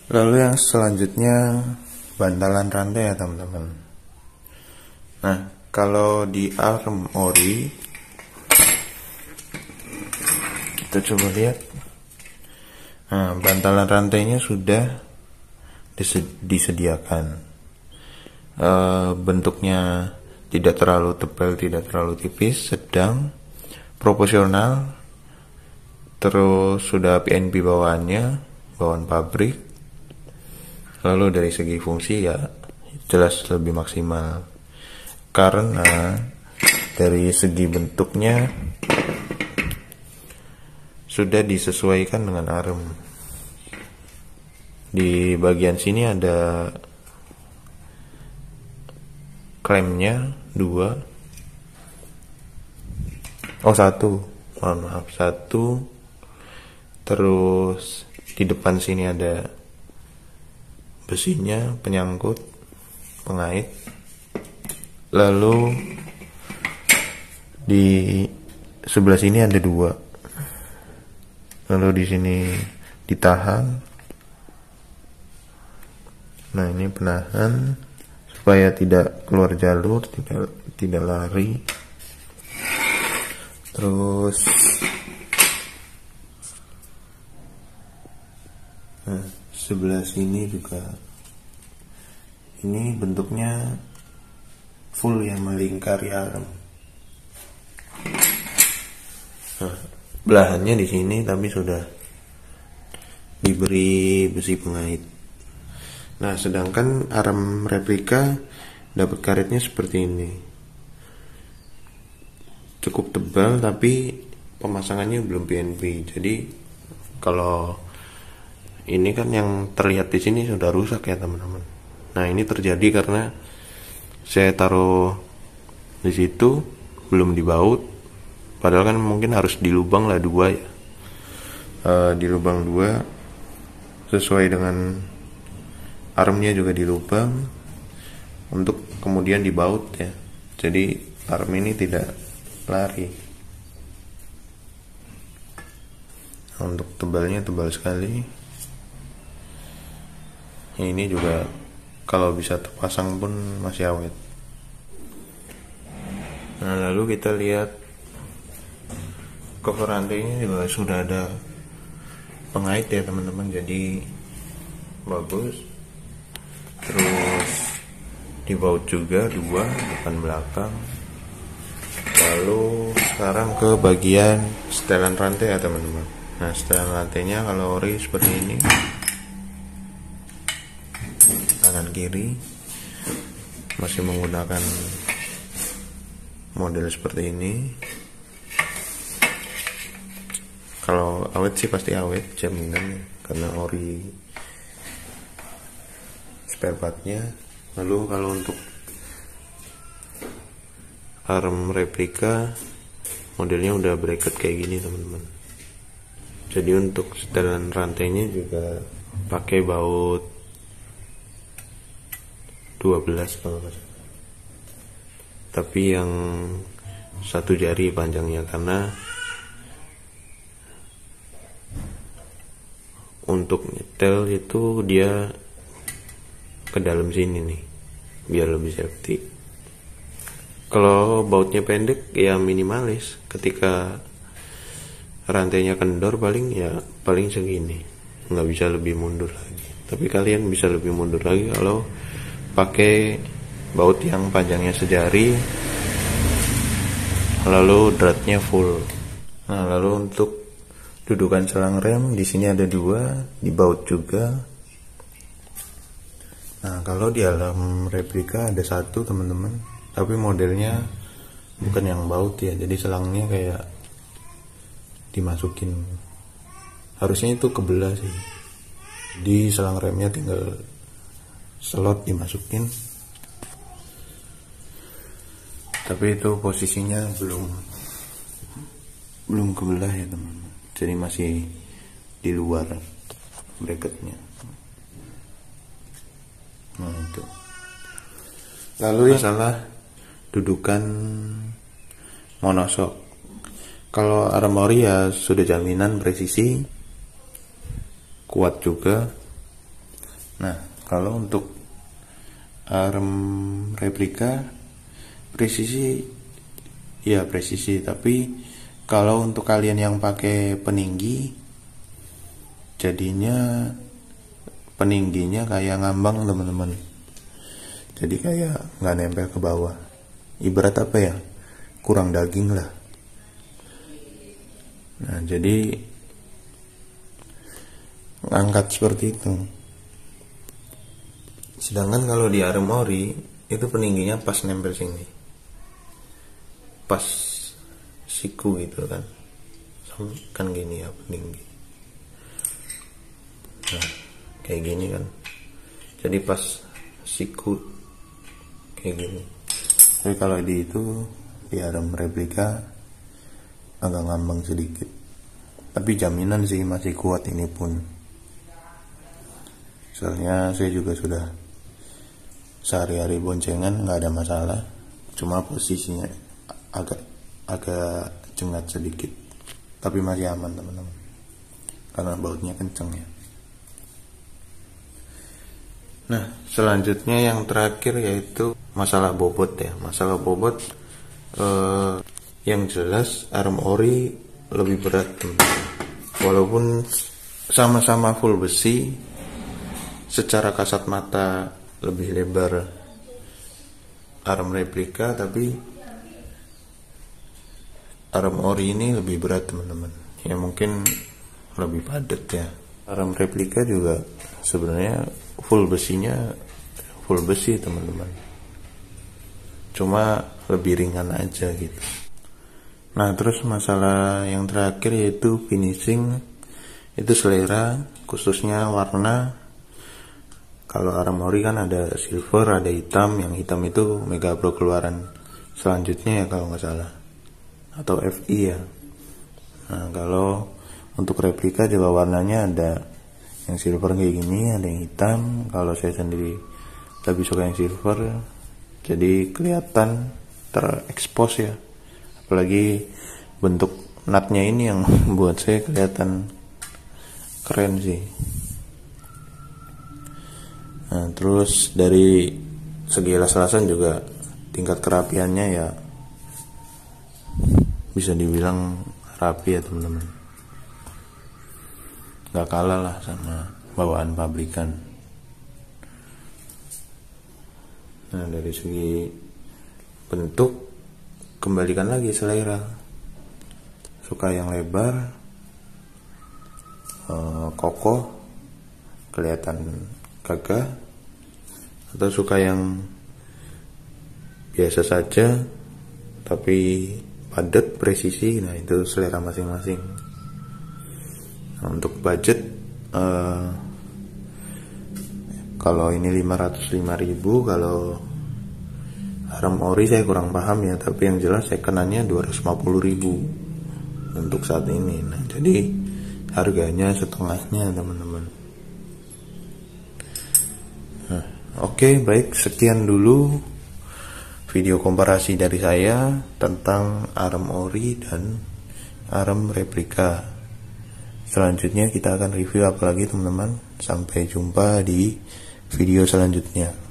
Lalu yang selanjutnya bantalan rantai ya teman-teman. Nah, kalau di arm ori kita coba lihat. Nah, bantalan rantainya sudah disediakan. Bentuknya tidak terlalu tebal, tidak terlalu tipis, sedang, proporsional. Terus sudah PNP bawaannya, bawaan pabrik. Lalu dari segi fungsi ya jelas lebih maksimal, karena dari segi bentuknya sudah disesuaikan dengan arm. Di bagian sini ada klemnya 2, satu. Terus di depan sini ada besinya, penyangkut, pengait. Lalu di sebelah sini ada 2. Lalu di sini ditahan. Nah, ini penahan supaya tidak keluar jalur, tidak lari. Terus nah, sebelah sini juga ini bentuknya full yang melingkari arm. Nah, belahannya di sini tapi sudah diberi besi pengait. Nah, sedangkan arm replika dapat karetnya seperti ini, cukup tebal tapi pemasangannya belum PNP. Jadi kalau ini kan yang terlihat di sini sudah rusak ya teman-teman. Nah, ini terjadi karena saya taruh di situ belum dibaut, padahal kan mungkin harus di lubang lah 2 ya. Di lubang 2 sesuai dengan armnya juga di lubang untuk kemudian dibaut ya. Jadi arm ini tidak lari. Untuk tebalnya tebal sekali. Ini juga kalau bisa terpasang pun masih awet. Nah, lalu kita lihat cover rantainya juga sudah ada pengait ya teman-teman, jadi bagus. Terus dibaut juga 2 depan belakang. Lalu sekarang ke bagian setelan rantai ya teman-teman. Nah, setelan rantainya kalau ori seperti ini, kanan kiri masih menggunakan model seperti ini. Kalau awet sih pasti awet, jaminan karena ori spare partnya. Lalu kalau untuk arm replika modelnya udah bracket kayak gini teman-teman. Jadi untuk setelan rantainya juga pakai baut 12 kalau nggak salah. Tapi yang 1 jari panjangnya, karena untuk nyetel itu dia ke dalam sini nih biar lebih safety. Kalau bautnya pendek ya minimalis, ketika rantainya kendor paling segini, nggak bisa lebih mundur lagi. Tapi kalian bisa lebih mundur lagi kalau pakai baut yang panjangnya sejari, lalu dratnya full. Nah, lalu untuk dudukan selang rem di sini ada 2, dibaut juga. Nah, kalau di alam replika ada 1 teman-teman, tapi modelnya bukan yang baut ya, jadi selangnya kayak dimasukin. Harusnya itu kebelah sih. Di selang remnya tinggal slot dimasukin, tapi itu posisinya belum kebelah ya teman-teman, jadi masih di luar bracketnya. Nah, itu. Lalu masalah dudukan monoshock. Kalau armori ya sudah jaminan presisi, kuat juga. Nah, kalau untuk arm replika presisi, ya presisi, tapi kalau untuk kalian yang pakai peninggi, jadinya peningginya kayak ngambang teman-teman, jadi kayak nggak nempel ke bawah, ibarat apa ya, kurang daging lah. Nah, jadi ngangkat seperti itu. Sedangkan kalau di arm ori itu peningginya pas nempel sini, pas siku gitu kan, kan gini ya peninggi. Nah, kayak gini kan, jadi pas siku kayak gini. Tapi kalau di itu, di arm replika agak ngambang sedikit, tapi jaminan sih masih kuat ini pun, soalnya saya juga sudah sehari-hari boncengan nggak ada masalah, cuma posisinya agak cengat sedikit, tapi masih aman teman-teman, karena bautnya kenceng ya. Nah, selanjutnya yang terakhir yaitu masalah bobot ya. Masalah bobot, yang jelas arm ori lebih berat teman-teman. Walaupun sama-sama full besi, secara kasat mata lebih lebar arm replika, tapi arm ori ini lebih berat teman-teman. Ya mungkin lebih padat ya. Arm replika juga sebenarnya full besinya full besi teman-teman, cuma lebih ringan aja gitu. Nah, terus masalah yang terakhir yaitu finishing, itu selera, khususnya warna. Kalau arm ori kan ada silver, ada hitam. Yang hitam itu Mega Pro keluaran selanjutnya ya kalau nggak salah, atau FI ya. Nah, kalau untuk replika juga warnanya ada yang silver kayak gini, ada yang hitam. Kalau saya sendiri lebih suka yang silver, jadi kelihatan terekspos ya. Apalagi bentuk nutnya ini yang buat saya kelihatan keren sih. Nah, terus dari segi las-lasan juga tingkat kerapiannya ya bisa dibilang rapi ya teman-teman, nggak kalah lah sama bawaan pabrikan. Nah, dari segi bentuk, kembalikan lagi selera, suka yang lebar, kokoh, kelihatan gagah, atau suka yang biasa saja tapi padat, presisi. Nah, itu selera masing-masing. Nah, untuk budget, kalau ini 505.000, kalau arm ori saya kurang paham ya, tapi yang jelas sekenannya 250.000 untuk saat ini. Nah, jadi harganya setengahnya teman-teman. Nah, oke, baik, sekian dulu video komparasi dari saya tentang arm ori dan arm replika. Selanjutnya kita akan review apa lagi teman-teman. Sampai jumpa di video selanjutnya.